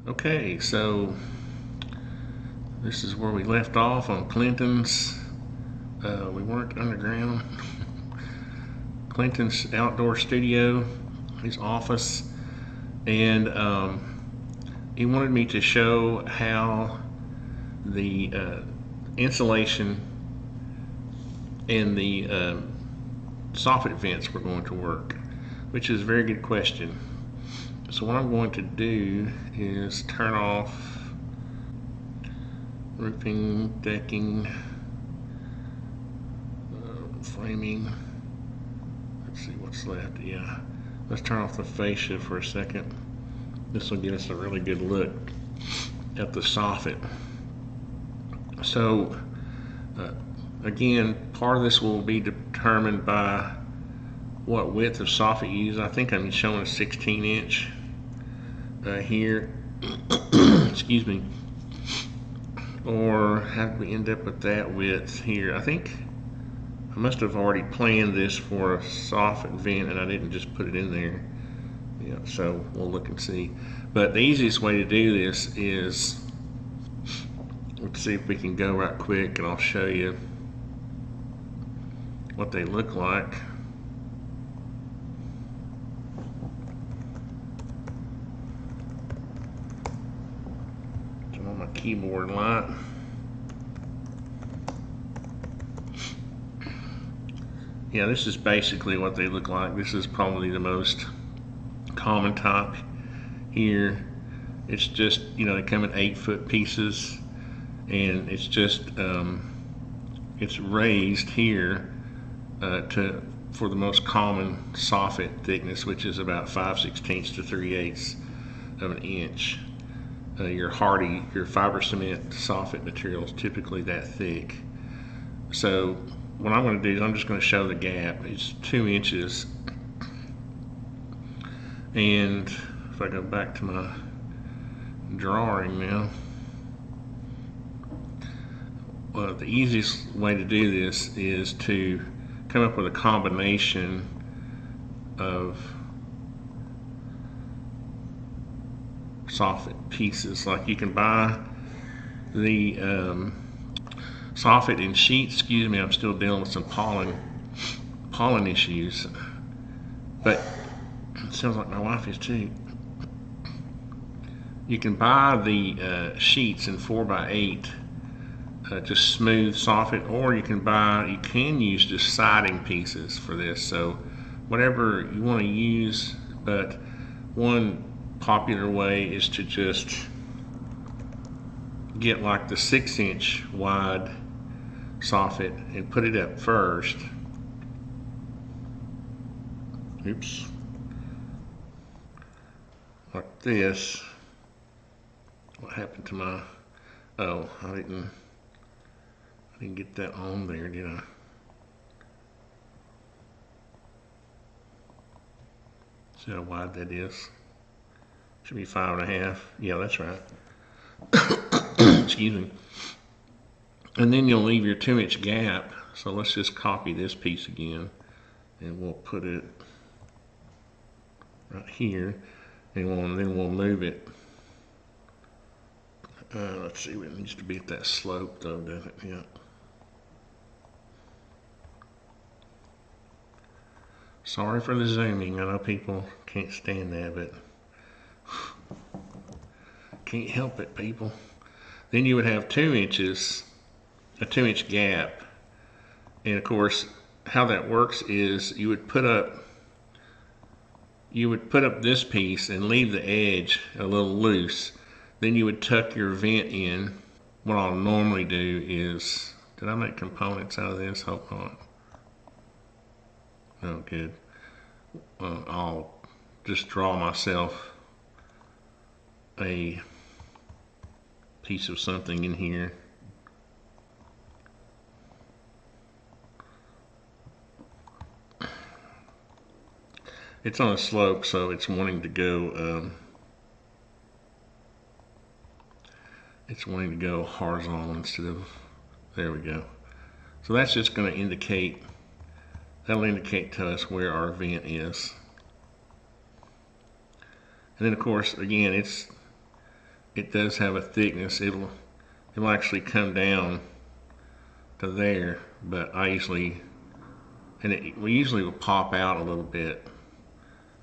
Okay, so this is where we left off on Clinton's. We weren't underground. Clinton's outdoor studio, his office, and he wanted me to show how the insulation and the soffit vents were going to work, which is a very good question. So what I'm going to do is turn off roofing, decking, framing. Let's see what's left. Yeah, let's turn off the fascia for a second. This will give us a really good look at the soffit. So again, part of this will be determined by what width of soffit you use. I think I'm showing a 16-inch here. Excuse me. Or how did we end up with that width here? I think I must have already planned this for a soffit vent and I didn't just put it in there. Yeah, so we'll look and see. But the easiest way to do this is, let's see if we can go right quick and I'll show you what they look like. Turn on my keyboard light. Yeah, this is basically what they look like. This is probably the most common type here. It's just, you know, they come in 8-foot pieces, and it's just it's raised here for the most common soffit thickness, which is about 5/16 to 3/8 of an inch. Your fiber cement soffit material is typically that thick. So what I'm going to do is I'm just going to show the gap. It's 2 inches, and if I go back to my drawing now, well, the easiest way to do this is to come up with a combination of soffit pieces. Like you can buy the soffit in sheets. Excuse me, I'm still dealing with some pollen issues, but it sounds like my wife is too. You can buy the sheets in 4x8, just smooth soffit, or you can use just siding pieces for this. So whatever you want to use, but one popular way is to just get like the 6-inch wide soffit and put it up first. Oops. Like this. What happened to my, oh, I didn't get that on there, did I? See how wide that is? Should be 5.5. Yeah, that's right. Excuse me. And then you'll leave your 2-inch gap. So let's just copy this piece again, and we'll put it right here, and then we'll move it. Let's see, it needs to be at that slope though, doesn't it? Yeah. Sorry for the zooming. I know people can't stand that, but can't help it, people. Then you would have 2 inches, a 2-inch gap. And of course, how that works is you would put up this piece and leave the edge a little loose. Then you would tuck your vent in. What I'll normally do is, did I make components out of this? Hope not. Oh, good. I'll just draw myself a piece of something in here. It's on a slope, so it's wanting to go horizontal instead of, there we go. So that's just going to indicate, that'll indicate to us where our vent is. And then of course, again, it's it does have a thickness. It'll actually come down to there, but I usually, we usually will pop out a little bit,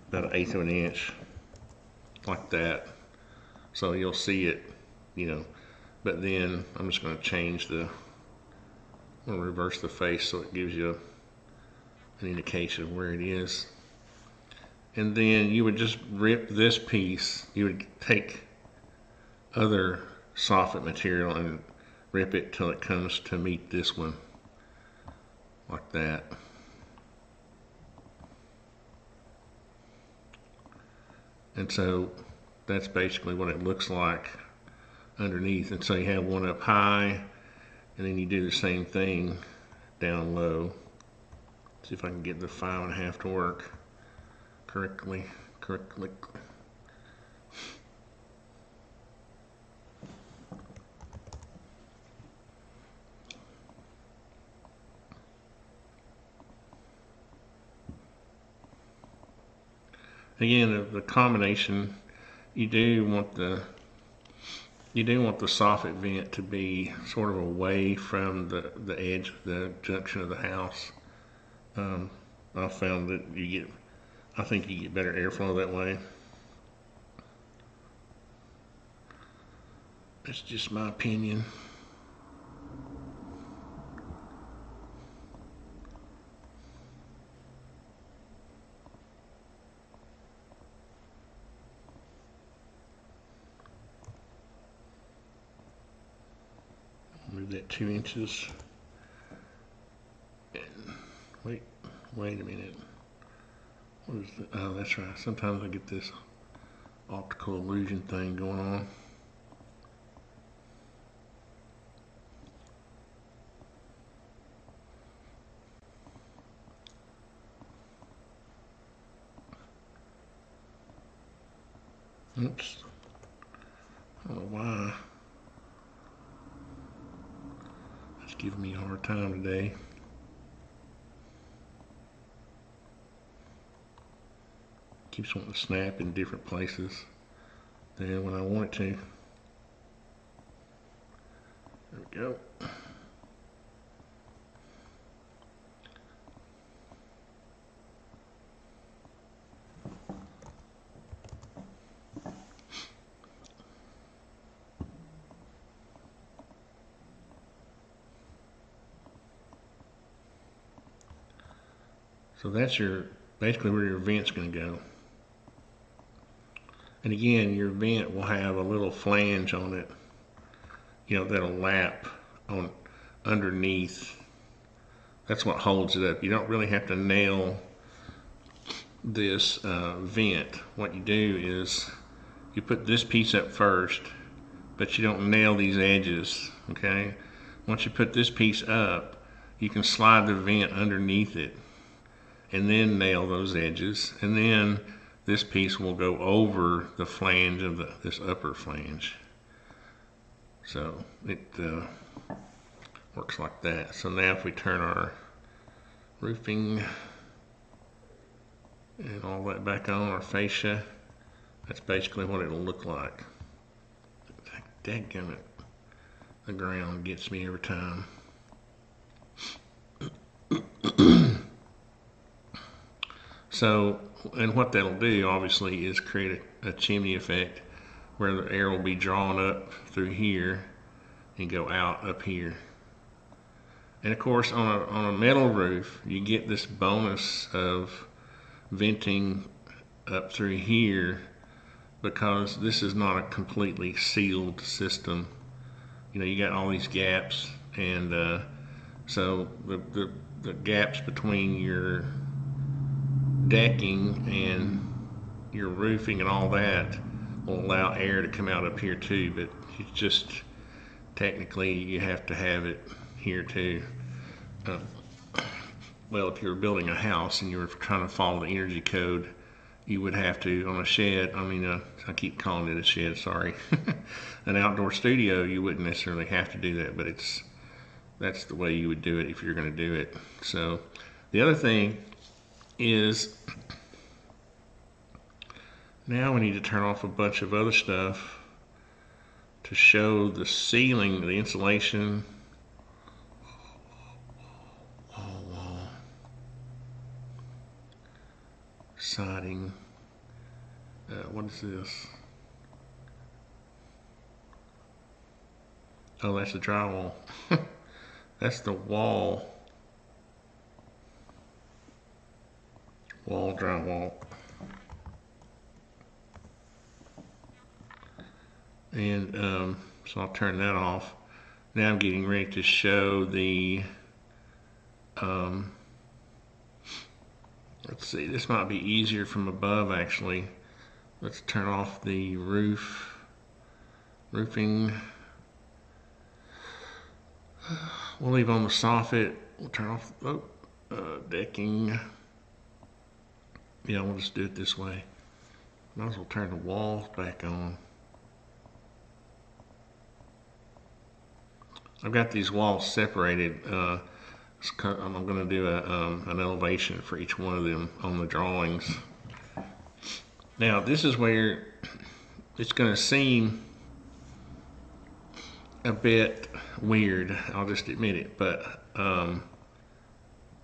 about 1/8 of an inch, like that. So you'll see it, you know. But then I'm just going to change I'm going to reverse the face so it gives you an indication of where it is. And then you would just rip this piece. You would take other soffit material and rip it till it comes to meet this one, like that. And so that's basically what it looks like underneath. And so you have one up high, and then you do the same thing down low. See if I can get the 5.5 to work correctly. Again, the combination, you do want the soffit vent to be sort of away from the edge, the junction of the house. I found that I think you get better airflow that way. That's just my opinion. Move that 2 inches. And wait a minute. What is the, oh, that's right. Sometimes I get this optical illusion thing going on. Oops. I don't know why. It's giving me a hard time today. Keeps wanting to snap in different places than when I want it to. There we go. So that's basically where your vent's going to go. And again, your vent will have a little flange on it, you know, that'll lap on underneath. That's what holds it up. You don't really have to nail this vent. What you do is you put this piece up first, but you don't nail these edges, okay? Once you put this piece up, you can slide the vent underneath it and then nail those edges, and then this piece will go over the flange of this upper flange. So it works like that. So now if we turn our roofing and all that back on, our fascia, that's basically what it'll look like. Dadgummit, the ground gets me every time. So, and what that'll do obviously is create a chimney effect where the air will be drawn up through here and go out up here. And of course on a metal roof you get this bonus of venting up through here because this is not a completely sealed system. You know, you got all these gaps, and so the gaps between your decking and your roofing and all that will allow air to come out up here too, but you just technically you have to have it here too. Well, if you were building a house and you were trying to follow the energy code, you would have to, on a shed, I keep calling it a shed, sorry. An outdoor studio, you wouldn't necessarily have to do that, but that's the way you would do it if you're going to do it. So the other thing is, now we need to turn off a bunch of other stuff to show the ceiling, the insulation, wall, siding. What is this? Oh, that's the drywall. That's the wall drywall. And so I'll turn that off. Now I'm getting ready to show the, let's see, this might be easier from above actually. Let's turn off the roofing. We'll leave on the soffit. We'll turn off decking. Yeah, we'll just do it this way. Might as well turn the walls back on. I've got these walls separated. I'm going to do an elevation for each one of them on the drawings. Now, this is where it's going to seem a bit weird. I'll just admit it. But oh,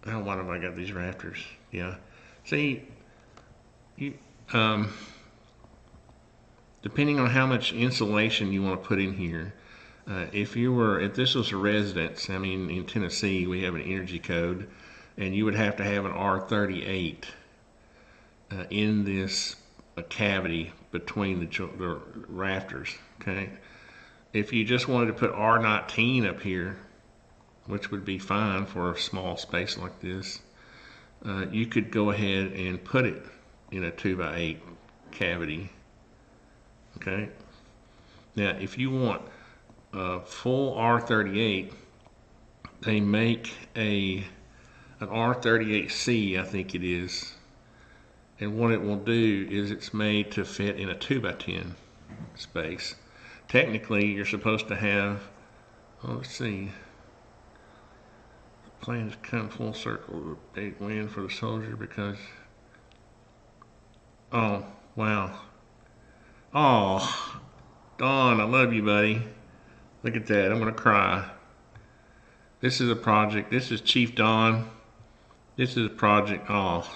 why have I got these rafters? Yeah. See, you depending on how much insulation you want to put in here. If this was a residence, I mean, in Tennessee, we have an energy code, and you would have to have an R38 in this cavity between the rafters, okay? If you just wanted to put R19 up here, which would be fine for a small space like this, you could go ahead and put it in a 2x8 cavity, okay? Now, if you want full R38, they make an R38C, I think it is, and what it will do is it's made to fit in a 2x10 space. Technically, you're supposed to have, oh, let's see, the plan has come full circle, the big win for the soldier because, oh, wow, oh, Don, I love you, buddy. Look at that, I'm gonna cry. This is a project, this is Chief Don. This is a project, oh.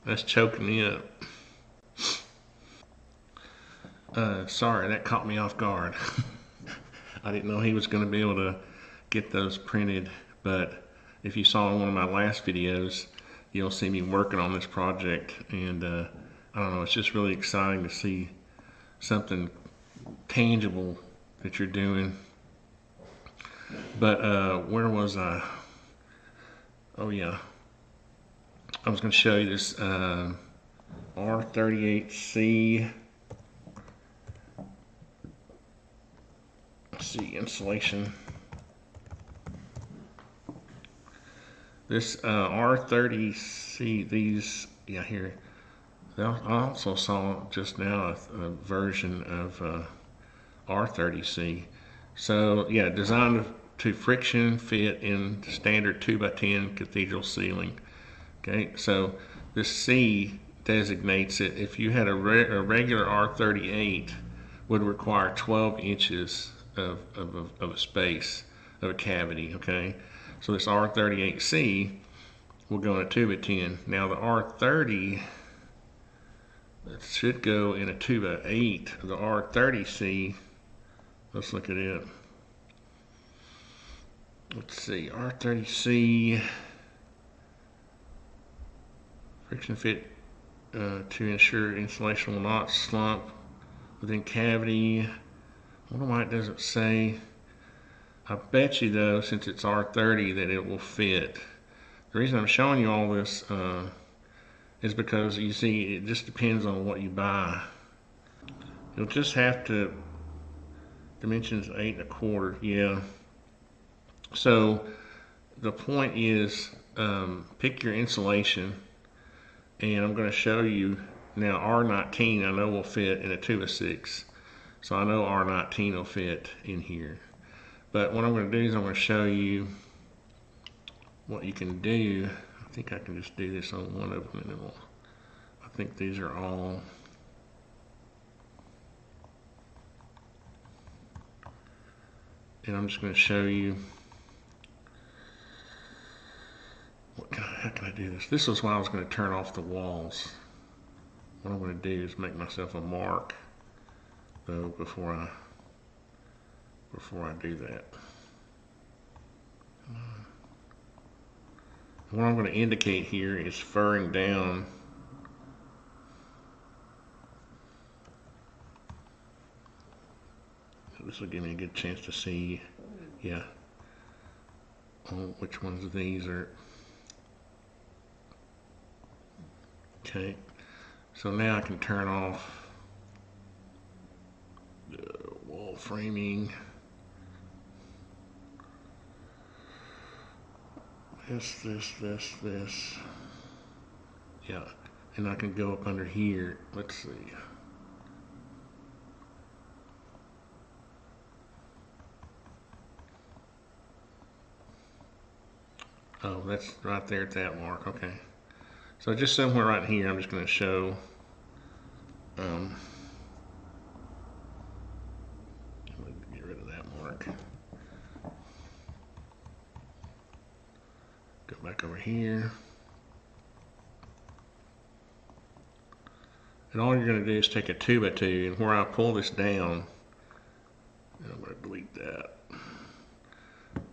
That's choking me up. Sorry, that caught me off guard. I didn't know he was gonna be able to get those printed, but if you saw in one of my last videos, you'll see me working on this project, and I don't know, it's just really exciting to see something tangible that you're doing. But where was I? Oh yeah, I was going to show you this R38C. Let's see, insulation. This R30C, these, yeah, here. I also saw just now a version of R30C. So yeah, designed to friction fit in standard 2x10 cathedral ceiling. Okay, so this C designates it. If you had a regular R38, would require 12 inches of a space, of a cavity. Okay, so this R38C will go in a 2x10. Now the R30, it should go in a 2x8. The R30C, let's look at it. Let's see, R30C, friction fit to ensure insulation will not slump within cavity. I wonder why it doesn't say. I bet you though, since it's R30, that it will fit. The reason I'm showing you all this is because you see it just depends on what you buy. You'll just have to, dimensions 8 1/4, yeah. So the point is, pick your insulation, and I'm going to show you now. R19 I know will fit in a 2x6, so I know R19 will fit in here. But what I'm going to do is I'm going to show you what you can do. I think I can just do this on one of them, and I think these are all. And I'm just going to show you how can I do this. This is why I was going to turn off the walls. What I'm going to do is make myself a mark though before I do that. What I'm going to indicate here is furring down. This will give me a good chance to see, yeah, which ones of these are. Okay, so now I can turn off the wall framing. This. Yeah, and I can go up under here. Let's see. Oh, that's right there at that mark. Okay. So just somewhere right here, I'm just going to show. Get rid of that mark. Go back over here. And all you're going to do is take a 2x2, and where I pull this down, and I'm going to delete that.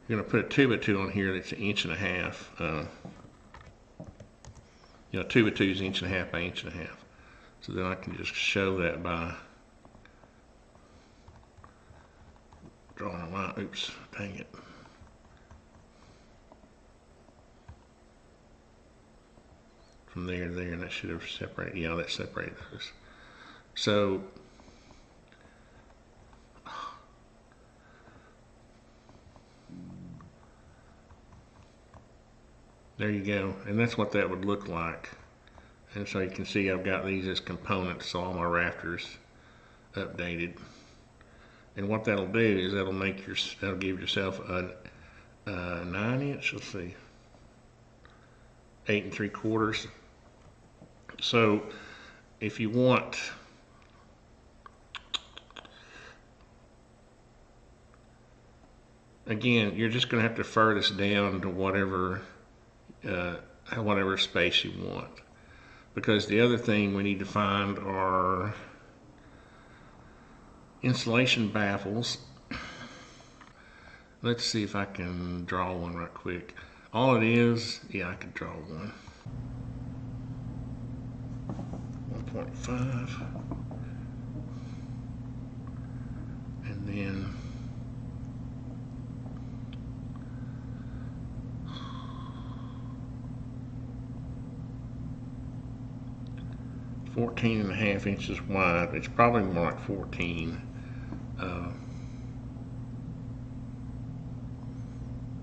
You're going to put a 2x2 on here that's 1.5 inches. You know, 2x2 is 1.5 inches by 1.5 inches. So then I can just show that by drawing a line. Oops, dang it. From there to there, and that should have separated. Yeah, that separated those. So there you go, and that's what that would look like. And so you can see I've got these as components, so all my rafters updated. And what that'll do is that'll give yourself a 9-inch. Let's see, 8 3/4. So if you want, again, you're just going to have to fur this down to whatever space you want. Because the other thing we need to find are insulation baffles. Let's see if I can draw one right quick. All it is, yeah, I could draw one. 1.5. And then 14.5 inches wide. It's probably more like 14.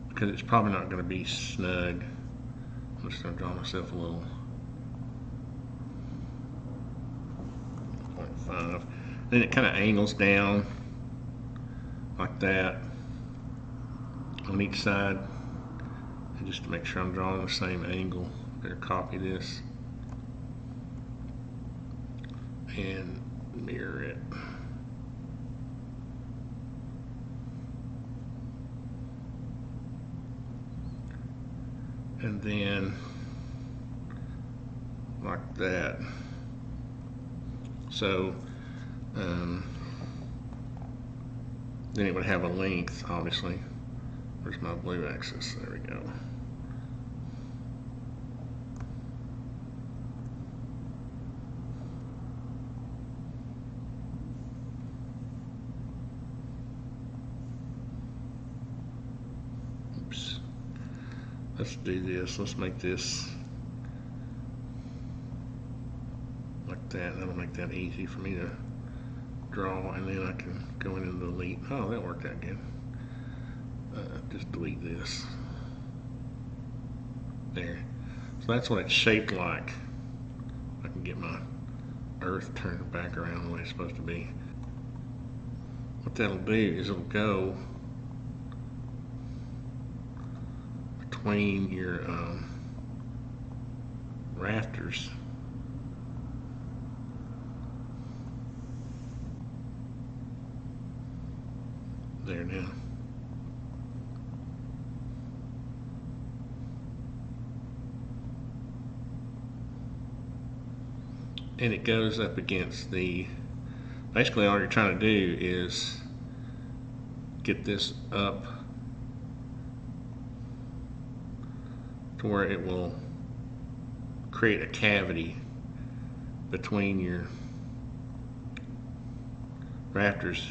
Because it's probably not going to be snug. I'm just going to draw myself a little 0.5. Then it kind of angles down like that on each side. And just to make sure I'm drawing the same angle, better copy this and mirror it. And then like that. So then it would have a length, obviously. Where's my blue axis? There we go. Oops. Let's do this. Let's make this like that. That'll make that easy for me to draw, and then I can go in and delete. Oh, that worked out good. Just delete this. There. So that's what it's shaped like. I can get my earth turned back around the way it's supposed to be. What that'll do is it'll go between your rafters. There now. and it goes up against the, basically all you're trying to do is get this up to where it will create a cavity between your rafters.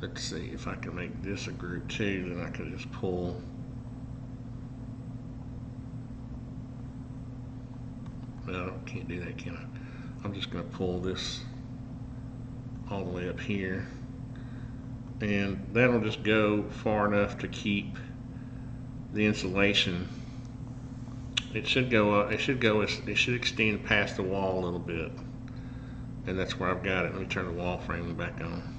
Let's see if I can make this a group too, then I can just pull. No, I can't do that, can I? I'm just going to pull this all the way up here, and that'll just go far enough to keep the insulation. It should go up, it should extend past the wall a little bit, and that's where I've got it. Let me turn the wall framing back on.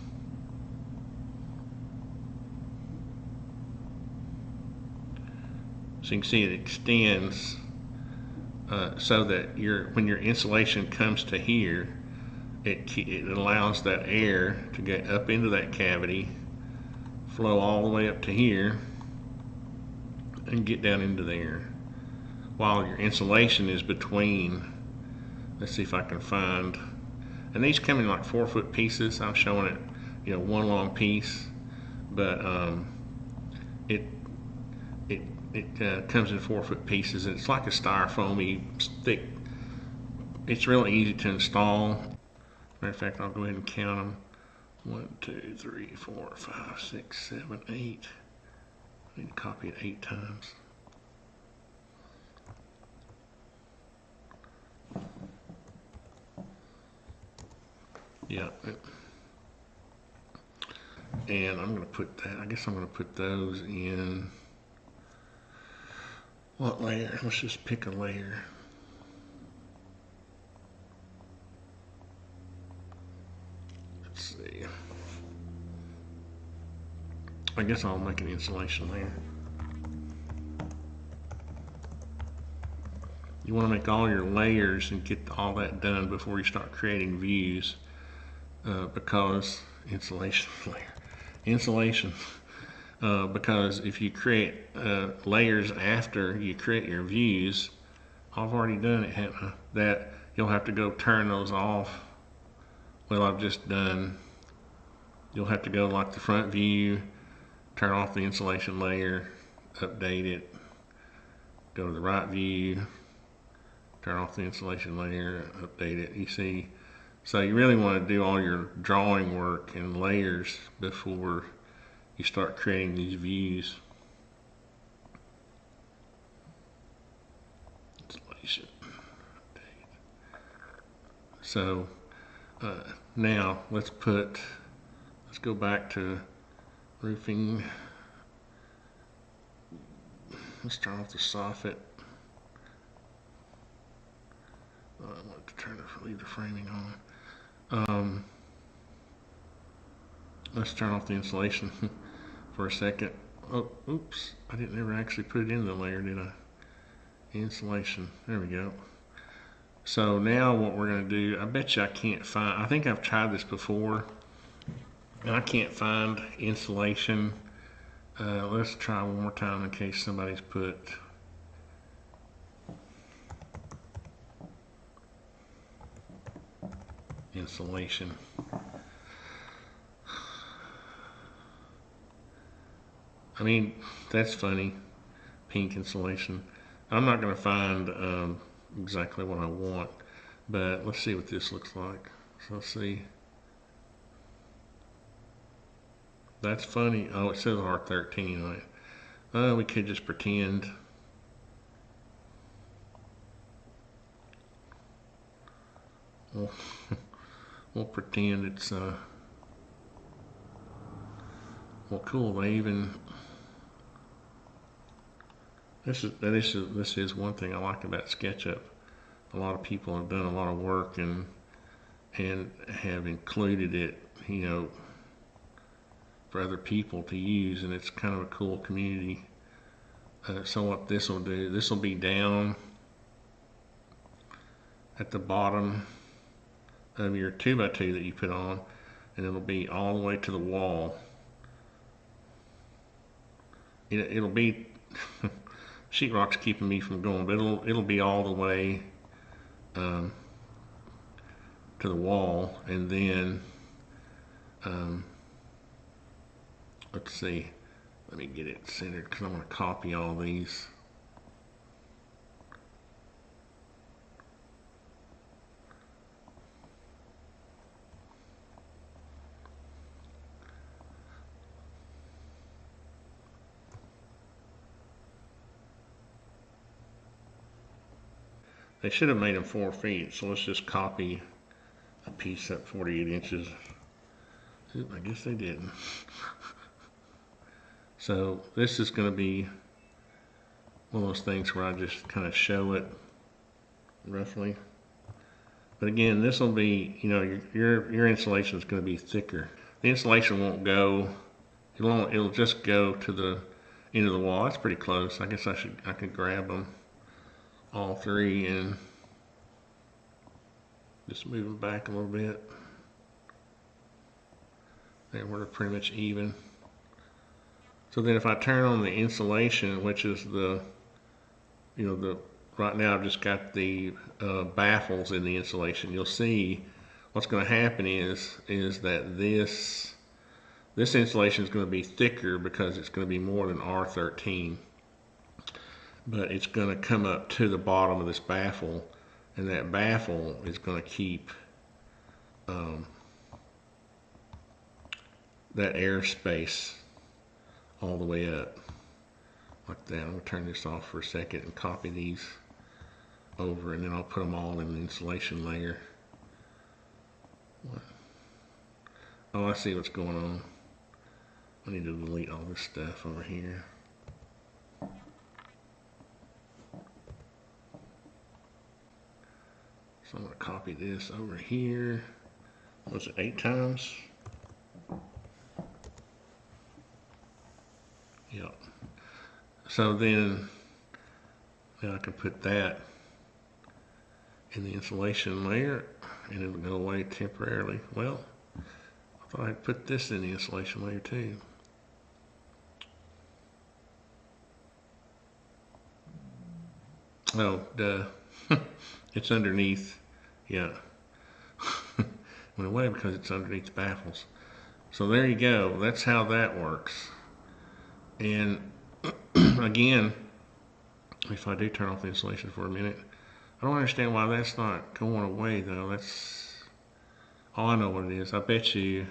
So you can see it extends so that when your insulation comes to here, it allows that air to get up into that cavity, flow all the way up to here, and get down into there, while your insulation is between. Let's see if I can find, and these come in like 4-foot pieces. I'm showing it, you know, one long piece, but it comes in 4-foot pieces, and it's like a styrofoamy thick. It's really easy to install. Matter of fact, I'll go ahead and count them. 1, 2, 3, 4, 5, 6, 7, 8. I need to copy it 8 times. Yeah. And I'm going to put that, I guess I'm going to put those in, what layer? Let's just pick a layer. Let's see. I guess I'll make an insulation layer. You want to make all your layers and get all that done before you start creating views, because insulation because if you create layers after you create your views, I've already done it, haven't I? That you'll have to go turn those off. Well, I've just done, you'll have to go like the front view, turn off the insulation layer, update it, go to the right view, turn off the insulation layer, update it. You see, so you really want to do all your drawing work and layers before you start creating these views. Insulation. So now let's go back to roofing. Let's turn off the soffit. I want to leave the framing on. Let's turn off the insulation for a second. Oh, oops, I didn't ever actually put it in the layer, did I? Insulation, there we go. So now what we're going to do, I bet you I can't find, I think I've tried this before, and I can't find insulation. Let's try one more time in case somebody's put insulation. I mean, that's funny, pink insulation. I'm not going to find exactly what I want, but let's see what this looks like. So let's see. That's funny. Oh, it says R13 on it. We could just pretend. We'll pretend it's well, cool. They even this is one thing I like about SketchUp. A lot of people have done a lot of work and have included it, you know, for other people to use, and it's kind of a cool community. So what this will do, this will be down at the bottom of your 2x2 that you put on, and it'll be all the way to the wall. It'll be sheetrock's keeping me from going, but it'll be all the way to the wall, and then let's see, let me get it centered because I'm going to copy all these. They should have made them 4 feet, so let's just copy a piece up 48 inches. Oop, I guess they didn't. So this is going to be one of those things where I just kind of show it roughly. But again, this will be, you know, your insulation is going to be thicker. The insulation won't go, it'll just go to the end of the wall. That's pretty close. I guess I could grab them all 3 and just move them back a little bit. There, we're pretty much even. So then if I turn on the insulation, which is the, you know, right now I've just got the baffles in the insulation, you'll see what's going to happen is that this insulation is going to be thicker because it's going to be more than R13. But it's going to come up to the bottom of this baffle, and that baffle is going to keep that airspace all the way up like that. I'm going to turn this off for a second and copy these over, and then I'll put them all in the insulation layer. Oh, I see what's going on. I need to delete all this stuff over here. So I'm going to copy this over here. Was it 8 times? Yep. So then I can put that in the insulation layer and it'll go away temporarily. Well, I thought I'd put this in the insulation layer too. Oh, duh. It's underneath. Yeah. Went away because it's underneath the baffles. So there you go. That's how that works. And again, if I do turn off the insulation for a minute, I don't understand why that's not going away though. That's, oh, I know what it is. I bet you,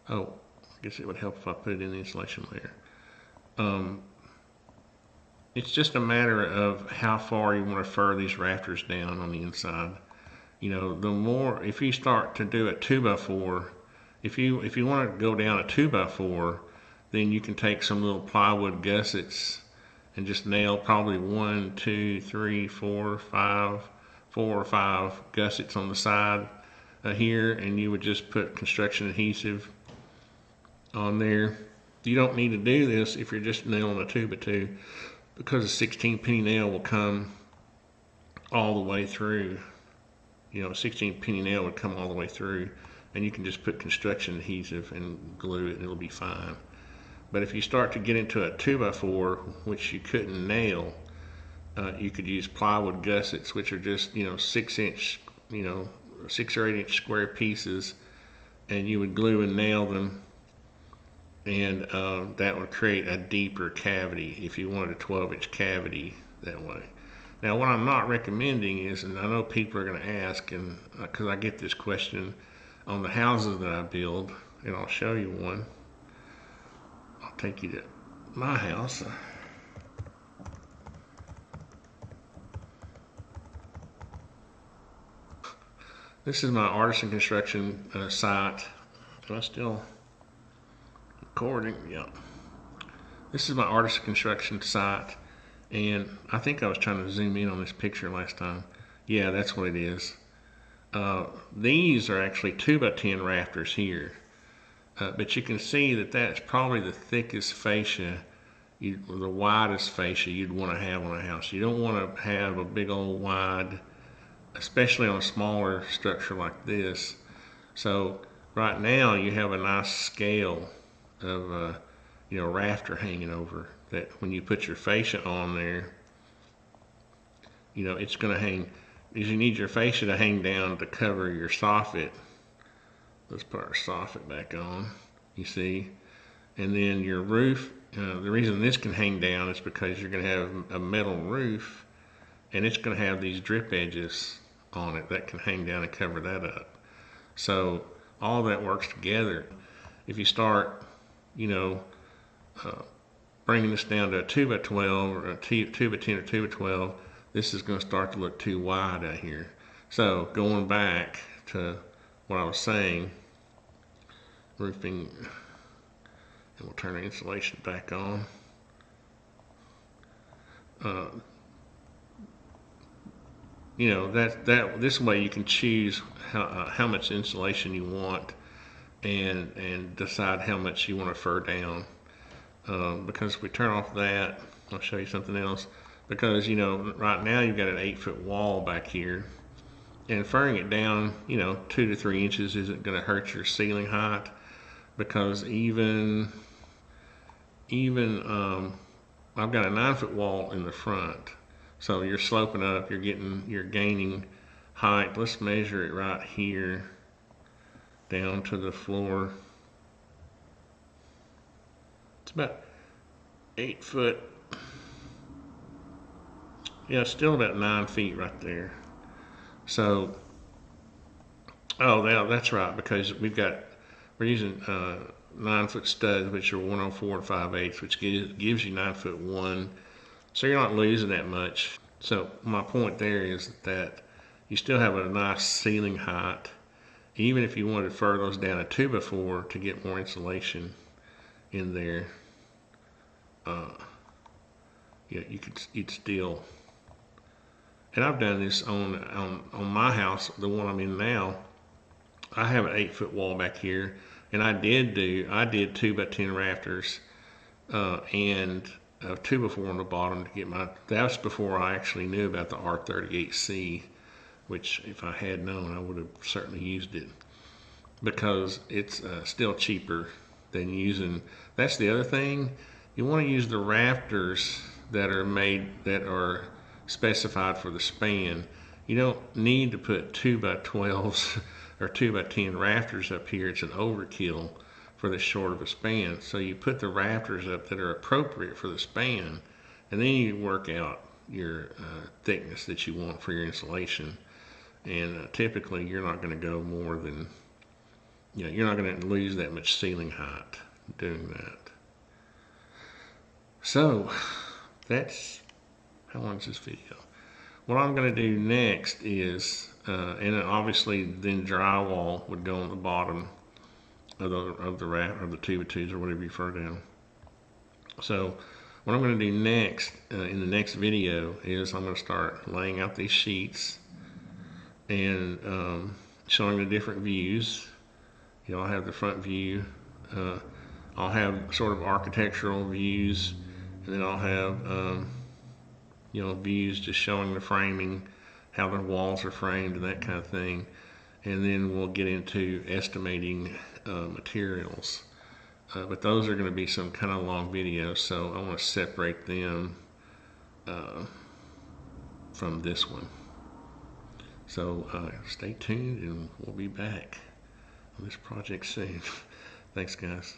oh, I guess it would help if I put it in the insulation layer. It's just a matter of how far you want to fur these rafters down on the inside. You know, the more, if you start to do it 2x4, if you want to go down a 2x4, then you can take some little plywood gussets and just nail probably 1, 2, 3, 4, 5, 4 or 5 gussets on the side here, and you would just put construction adhesive on there. You don't need to do this if you're just nailing a 2x2, because a 16 penny nail will come all the way through. You know, a 16 penny nail would come all the way through, and you can just put construction adhesive and glue it and it'll be fine. But if you start to get into a 2x4, which you couldn't nail, you could use plywood gussets, which are just, you know, 6-inch, you know, 6 or 8-inch square pieces, and you would glue and nail them, and that would create a deeper cavity if you wanted a 12-inch cavity that way. Now, what I'm not recommending is, and I know people are going to ask, and because I get this question on the houses that I build, and I'll show you one. I'll take you to my house. This is my artisan construction site. Am I still recording? Yeah. This is my artisan construction site, and I think I was trying to zoom in on this picture last time. Yeah, that's what it is. These are actually 2x10 rafters here, but you can see that that's probably the thickest fascia, the widest fascia you'd want to have on a house. You don't want to have a big old wide, especially on a smaller structure like this. So right now you have a nice scale of you know, rafter hanging over, that when you put your fascia on there, you know, it's going to hang is you need your fascia to hang down to cover your soffit. Let's put our soffit back on, you see. And then your roof, the reason this can hang down is because you're going to have a metal roof, and it's going to have these drip edges on it that can hang down and cover that up. So all that works together. If you start, bringing this down to a 2x12 or a 2x10 or 2x12, this is going to start to look too wide out here. So going back to what I was saying, roofing, and we'll turn the insulation back on. This way you can choose how much insulation you want, and decide how much you want to fur down. Because if we turn off that, I'll show you something else. Because right now you've got an 8-foot wall back here, and furring it down 2 to 3 inches isn't going to hurt your ceiling height, because even I've got a 9-foot wall in the front, so you're sloping up, you're gaining height. Let's measure it right here down to the floor. It's about 8 foot. Yeah, it's still about 9 feet right there. So, oh, that's right, because we're using 9-foot studs, which are 104 5/8, which gives you 9'1", so you're not losing that much. So my point there is that you still have a nice ceiling height, even if you wanted to fur those down a 2x4 to get more insulation in there. Yeah, you'd still. And I've done this on my house, the one I'm in now. I have an 8-foot wall back here, and I did 2x10 rafters and a 2x4 on the bottom to get that's before I actually knew about the R38C, which if I had known, I would have certainly used it, because it's still cheaper than using. That's the other thing. You want to use the rafters that are specified for the span. You don't need to put 2x12s or 2x10 rafters up here. It's an overkill for this short of a span. So you put the rafters up that are appropriate for the span, and then you work out your thickness that you want for your insulation. And typically you're not going to go more than, you're not going to lose that much ceiling height doing that. So that's, how long is this video? What I'm going to do next is, and obviously then drywall would go on the bottom of the 2x2s or whatever you fur down. So what I'm going to do next in the next video is I'm going to start laying out these sheets and showing the different views. I'll have the front view. I'll have sort of architectural views, and then I'll have views just showing the framing, how the walls are framed and that kind of thing. And then we'll get into estimating materials. But those are going to be some kind of long videos, so I want to separate them from this one. So stay tuned, and we'll be back on this project soon. Thanks, guys.